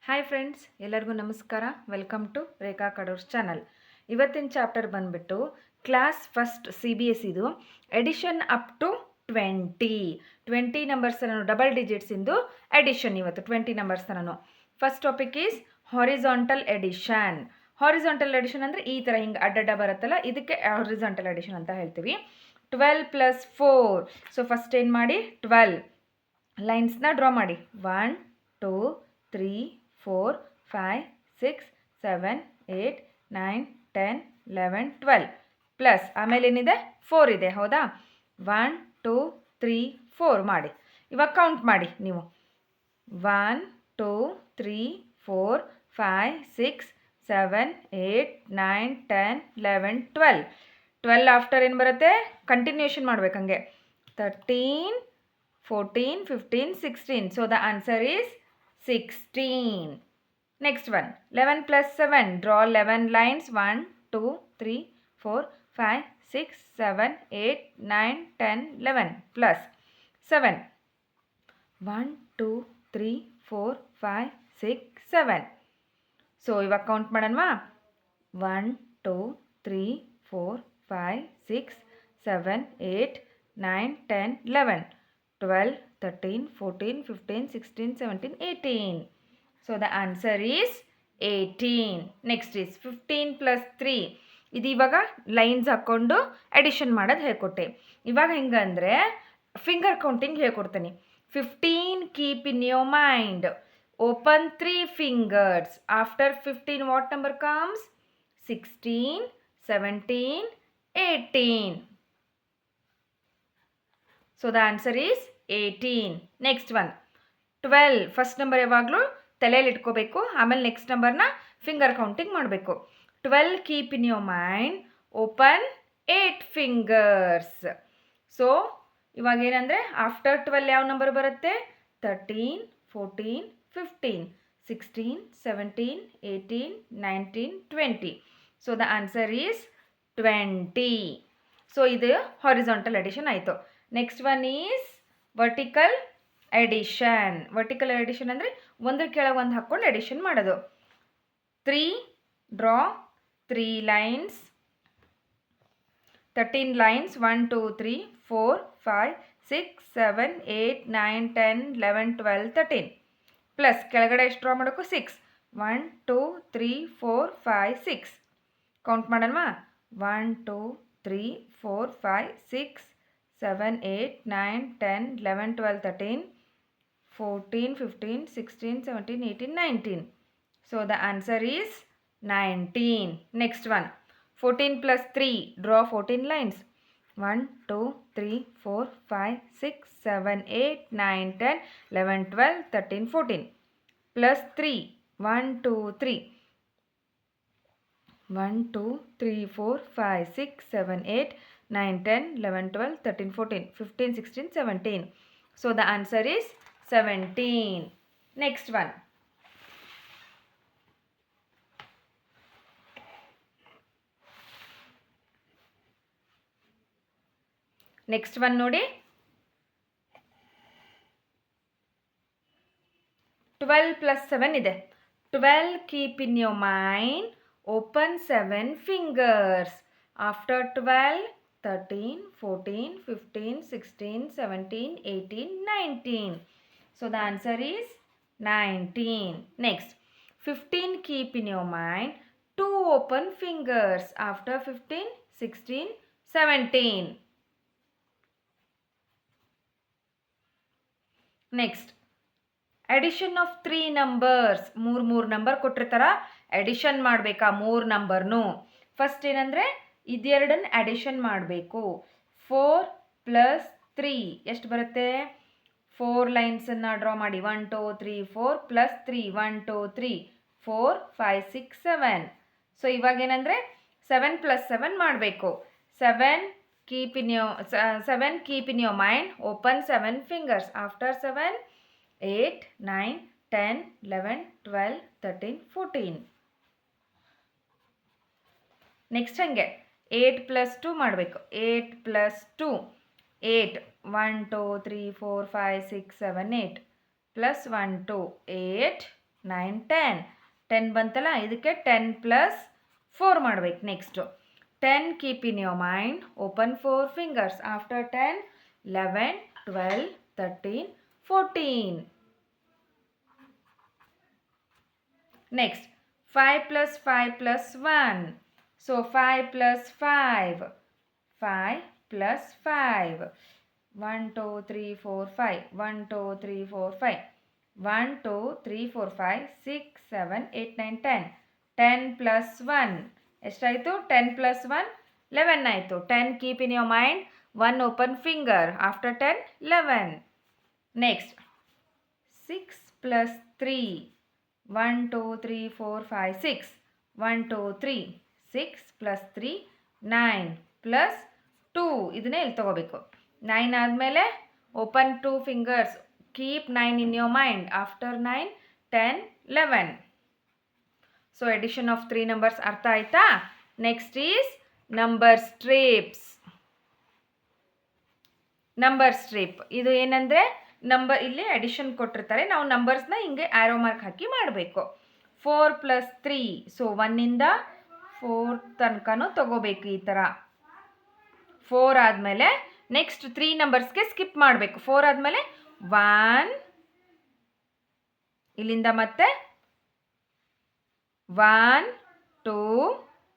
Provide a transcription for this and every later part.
Hi friends, ಎಲ್ಲರಿಗೂ ನಮಸ್ಕಾರ. Welcome to Rekha Kadur's channel. ಇವತ್ತಿನ ಚಾಪ್ಟರ್ ಬಂದುಬಿಟ್ಟು ಕ್ಲಾಸ್ ಫಸ್ಟ್ CBS ಇದು ಎಡಿಷನ್ ಅಪ್ ಟು 20 ನಂಬರ್ಸ್ ನಾನು ಡಬಲ್ ಡಿಜಿಟ್ಸಿಂದು ಎಡಿಷನ್. ಇವತ್ತು 20 ನಂಬರ್ಸ್ ನಾನು. First topic is horizontal addition. Horizontal addition ಅಂದರೆ ಈ ಥರ ಹಿಂಗೆ ಅಡ್ಡಡ್ಡ ಬರುತ್ತಲ್ಲ, ಇದಕ್ಕೆ ಹಾರಿಜಾಂಟಲ್ ಎಡಿಷನ್ ಅಂತ ಹೇಳ್ತೀವಿ. 12 + 4. ಸೊ ಫಸ್ಟ್ ಏನು ಮಾಡಿ 12 ಲೈನ್ಸ್ನ ಡ್ರಾ ಮಾಡಿ. 1 2 3 4 5 6 7 8 9 10 11 12 ಪ್ಲಸ್ ಆಮೇಲೆ ಏನಿದೆ 4 ಇದೆ, ಹೌದಾ? 1 2 3 4 ಮಾಡಿ. ಇವಾಗ ಕೌಂಟ್ ಮಾಡಿ ನೀವು. 1 2 3 4 5 6 7 8 9 10 11 12 12 ಆಫ್ಟರ್ ಏನು ಬರುತ್ತೆ? ಕಂಟಿನ್ಯೂಷನ್ ಮಾಡ್ಬೇಕು ಹಂಗೆ. 13 14 15 16. So the answer is 16. Next one, 11 + 7. Draw 11 lines. 1 2 3 4 5 6 7 8 9 10 11 plus 7. 1 2 3 4 5 6 7. So ಇವಾಗ count ಮಾಡೋಣವಾ? 1 2 3 4 5 6 7 8 9 10 11 12 13 14 15 16 17 18. So the answer is 18. Next is 15 + 3. ಇದು ಇವಾಗ ಲೈನ್ಸ್ ಹಾಕ್ಕೊಂಡು ಅಡಿಷನ್ ಮಾಡೋದು ಹೇಳ್ಕೊಟ್ಟೆ. ಇವಾಗ ಹೆಂಗಂದರೆ ಫಿಂಗರ್ ಕೌಂಟಿಂಗ್ ಹೇಳ್ಕೊಡ್ತೀನಿ. 15 keep in your mind. Open 3 fingers. After 15 what number comes? 16, 17, 18. So the answer is 18. Next one, 12. First number ಯಾವಾಗಲೂ ತಲೆಯಲ್ಲಿ ಇಟ್ಕೋಬೇಕು, ಆಮೇಲೆ ನೆಕ್ಸ್ಟ್ ನಂಬರ್ನ ಫಿಂಗರ್ ಕೌಂಟಿಂಗ್ ಮಾಡಬೇಕು. 12 keep in your mind. Open 8 fingers. So ಇವಾಗ ಏನಂದರೆ ಆಫ್ಟರ್ 12 ಯಾವ ನಂಬರ್ ಬರುತ್ತೆ? 13 14 15 16 17 18 19 20. So the answer is 20. So ಇದು ಹಾರಿಜಾಂಟಲ್ ಎಡಿಷನ್ ಆಯಿತು. Next one is vertical addition. Vertical addition ಅಂದರೆ ಒಂದ್ರ ಕೆಳಗೆ ಒಂದು ಹಾಕ್ಕೊಂಡು ಎಡಿಷನ್ ಮಾಡೋದು. 3 ಡ್ರಾ 3 ಲೈನ್ಸ್. 13 lines. 1 2 3 4 5 6 7 8 9 10 11 12 13 ಪ್ಲಸ್ ಕೆಳಗಡೆ ಎಷ್ಟು ಡ್ರಾ ಮಾಡೋಕ್ಕೂ 6. 1 2 3 4 5 6. Count ಮಾಡೋಣವಾ? 1 2 3 4 5 6 7 8 9 10 11 12 13 14 15 16 17 18 19. So the answer is 19. Next one, 14 + 3. Draw 14 lines. 1 2 3 4 5 6 7 8 9 10 11 12 13 14 plus 3. 1 2 3. 1 2 3 4 5 6 7 8 9 10 11 12 13 14 15 16 17. So the answer is 17. Next one, next one ನೋಡಿ. 12 + 7 ಇದೆ. 12 keep in your mind. Open 7 fingers. After 12 13 14 15 16 17 18 19. So the answer is 19. Next, 15 keep in your mind. 2 open fingers. After 15 16 17. Next, addition of 3 numbers. ಮೂರು number ಕೊಟ್ಟಿರ್ತಾರ, addition ಮಾಡಬೇಕಾ 3 ನಂಬರ್ನು. First ಏನಂದರೆ ಇದೆರಡನ್ನು addition ಮಾಡಬೇಕು. 4 + 3 ಎಷ್ಟು ಬರುತ್ತೆ? 4 ಲೈನ್ಸನ್ನು draw ಮಾಡಿ. 1 2 3 4 ಪ್ಲಸ್ 3 1 2 3 4 5 6 7. ಸೊ ಇವಾಗ ಏನಂದರೆ 7 + 7 ಮಾಡಬೇಕು. 7 keep in your mind. Open 7 fingers. After 7 8 9 10 11 12 13 14. Next ಹಂಗೆ 8 + 2 ಮಾಡಬೇಕು. 8 + 2 8. 1 2 3 4 5 6 7 8 ಪ್ಲಸ್ 1 2 8 9 10 10 ಬಂತಲ್ಲ, ಇದಕ್ಕೆ 10 ಪ್ಲಸ್ 4 ಮಾಡಬೇಕು. Next 10 keep in your mind, open 4 fingers. After 10 11 12 13 14. Next 5 plus 5 plus 1. So 5 plus 5. 5 plus 5. 1 2 3 4 5. 1 2 3 4 5. 1 2 3 4 5 6 7 8 9 10. 10 plus 1. ಎಷ್ಟಾಯಿತು? 10 plus 1 11 ಆಯಿತು. 10 keep in your mind. 1 open finger. After 10 11. Next 6 plus 3. 1 2 3 4 5 6. 1 2 3. 6 plus 3 9 plus 2. ಇದನ್ನೇ ಇಲ್ಲಿ ತಗೋಬೇಕು. 9 ಆದಮೇಲೆ open 2 fingers. Keep 9 in your mind. After 9 10 11. So addition of 3 numbers ಅರ್ಥ ಆಯ್ತಾ? Next is number strips. Number strip ಇದು ಏನಂದರೆ, ನಂಬರ್ ಇಲ್ಲಿ ಅಡಿಷನ್ ಕೊಟ್ಟಿರ್ತಾರೆ, ನಾವು ನಂಬರ್ಸ್ನ ಹಿಂಗೆ ಆ್ಯರೋ ಮಾರ್ಕ್ ಹಾಕಿ ಮಾಡಬೇಕು. 4 plus 3. ಸೊ 1ಇಂದ 4 ತನಕನೂ ತಗೋಬೇಕು. ಈ ಥರ 4 ಆದಮೇಲೆ ನೆಕ್ಸ್ಟ್ 3 ನಂಬರ್ಸ್ಗೆ ಸ್ಕಿಪ್ ಮಾಡಬೇಕು. 4 ಆದಮೇಲೆ 1, ಇಲ್ಲಿಂದ ಮತ್ತೆ 1 2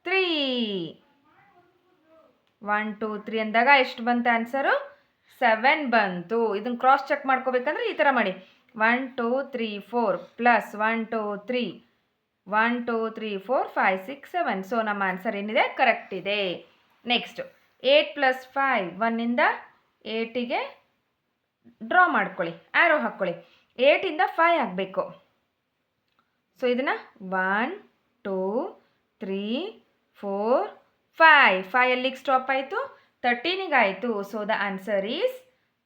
3. 1 2 3 ಅಂದಾಗ ಎಷ್ಟು ಬಂತು ಆನ್ಸರು? 7 ಬಂತು. ಇದನ್ನು ಕ್ರಾಸ್ ಚೆಕ್ ಮಾಡ್ಕೋಬೇಕಂದ್ರೆ ಈ ಥರ ಮಾಡಿ. 1 2 3 4 ಪ್ಲಸ್ 1 2 3 1 2 3 4 5 6 7. ಸೊ ನಮ್ಮ ಆನ್ಸರ್ ಏನಿದೆ? ಕರೆಕ್ಟ್ ಇದೆ. Next 8 plus 5. 1ಇಂದ 8ಗೆ ಡ್ರಾ ಮಾಡ್ಕೊಳ್ಳಿ, ಆ್ಯರೋ ಹಾಕ್ಕೊಳ್ಳಿ. 8ಇಂದ 5 ಆಗಬೇಕು. ಸೊ ಇದನ್ನು 1 2 3 4 5. 5 ಎಲ್ಲಿಗೆ ಸ್ಟಾಪ್ ಆಯಿತು? 13ಗೆ ಆಯಿತು. So the answer is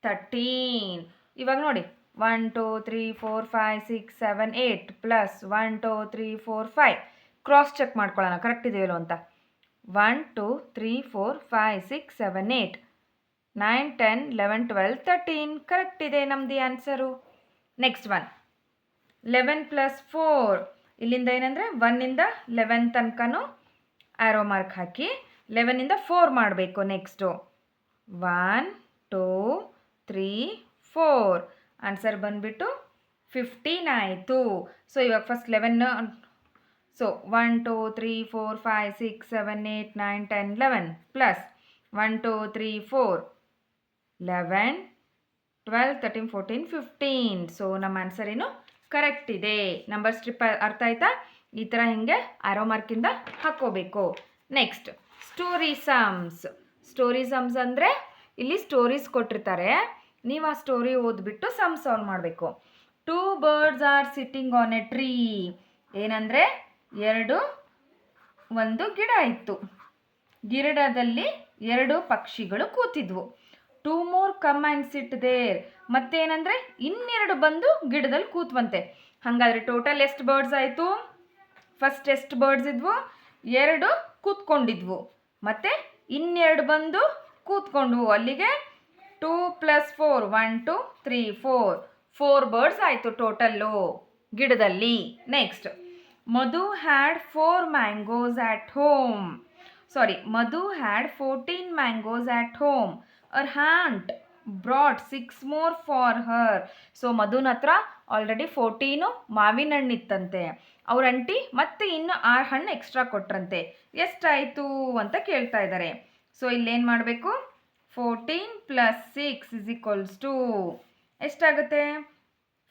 13. ಇವಾಗ ನೋಡಿ 1 2 3 4 5 6 7 8 ಪ್ಲಸ್ 1 2 3 4 5. ಕ್ರಾಸ್ ಚೆಕ್ ಮಾಡ್ಕೊಳ್ಳೋಣ ಕರೆಕ್ಟ್ ಇದೆಯಲ್ಲೋ ಅಂತ. 1 2 3 4 5 6 7 8 9 10 11 12 13. ಕರೆಕ್ಟ್ ಇದೆ ನಮ್ಮದು ಆನ್ಸರು. Next 11 plus 4. ಇಲ್ಲಿಂದ ಏನಂದರೆ 1ಇಂದ 11 ತನಕನೂ ಆ್ಯರೋ ಮಾರ್ಕ್ ಹಾಕಿ 11ಇಂದ 4 ಮಾಡಬೇಕು. ನೆಕ್ಸ್ಟು 1 2 3 4. ಆನ್ಸರ್ ಬಂದುಬಿಟ್ಟು 15 ಆಯಿತು. ಸೊ ಇವಾಗ ಫಸ್ಟ್ 11. So 1 2 3 4 5 6 7 8 9 10 11 plus 1 2 3 4 11 12 13 14 15. ಸೊ ನಮ್ಮ ಆನ್ಸರ್ ಏನು? ಕರೆಕ್ಟ್ ಇದೆ. ನಂಬರ್ ಸ್ಟ್ರಿಪ್ ಅರ್ಥ ಆಯ್ತಾ? ಈ ಥರ ಹಿಂಗೆ ಆರೋ ಮಾರ್ಕಿಂದ ಹಾಕ್ಕೋಬೇಕು. Next story sums. Story sums ಅಂದರೆ ಇಲ್ಲಿ ಸ್ಟೋರೀಸ್ ಕೊಟ್ಟಿರ್ತಾರೆ, ನೀವು ಆ ಸ್ಟೋರಿ ಓದ್ಬಿಟ್ಟು ಸಮ್ ಸಾಲ್ವ್ ಮಾಡಬೇಕು. 2 birds are sitting on A tree. ಏನಂದರೆ ಒಂದು ಗಿಡ ಇತ್ತು, ಗಿಡದಲ್ಲಿ 2 ಪಕ್ಷಿಗಳು ಕೂತಿದ್ವು. 2 more come and sit there. ಮತ್ತೇನಂದರೆ ಇನ್ನೆರಡು ಬಂದು ಗಿಡದಲ್ಲಿ ಕೂತ್ವಂತೆ. ಹಾಗಾದರೆ ಟೋಟಲ್ ಎಷ್ಟು ಬರ್ಡ್ಸ್ ಆಯಿತು? ಫಸ್ಟ್ ಎಷ್ಟು ಬರ್ಡ್ಸ್ ಇದ್ವು? 2 ಕೂತ್ಕೊಂಡಿದ್ವು, ಮತ್ತು ಇನ್ನೆರಡು ಬಂದು ಕೂತ್ಕೊಂಡ್ವು. ಅಲ್ಲಿಗೆ 2 plus 4 1 2 3 4 ಬರ್ಡ್ಸ್ ಆಯಿತು ಟೋಟಲ್ಲು ಗಿಡದಲ್ಲಿ. Next Madhu had 4 mangoes at home. Madhu had 14 mangoes at home. Her aunt brought 6 more for her. So ಮಧುನ ಹತ್ರ ಆಲ್ರೆಡಿ 14 ಮಾವಿನ ಹಣ್ಣು ಇತ್ತಂತೆ. ಅವ್ರ ಅಂಟಿ ಮತ್ತೆ ಇನ್ನು 6 ಹಣ್ಣು ಎಕ್ಸ್ಟ್ರಾ ಕೊಟ್ರಂತೆ. ಎಷ್ಟಾಯಿತು ಅಂತ ಕೇಳ್ತಾ ಇದ್ದಾರೆ. ಸೊ ಇಲ್ಲೇನು ಮಾಡಬೇಕು? 14 plus 6 is equals to ಎಷ್ಟಾಗುತ್ತೆ?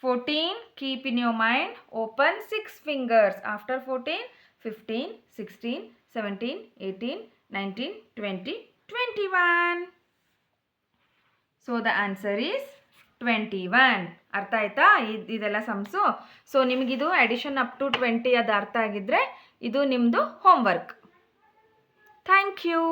14 keep in your mind, open 6 fingers. After 14 15 16 17 18 19 20 21. So the answer is 21. ಅರ್ಥ ಆಯ್ತಾ ಇದೆಲ್ಲ ಸಮ್ಸು? ಸೊ ನಿಮಗಿದು ಅಡಿಷನ್ ಅಪ್ ಟು 20 ಅದು ಅರ್ಥ ಆಗಿದ್ದರೆ ಇದು ನಿಮ್ಮದು ಹೋಮ್ವರ್ಕ್. Thank you.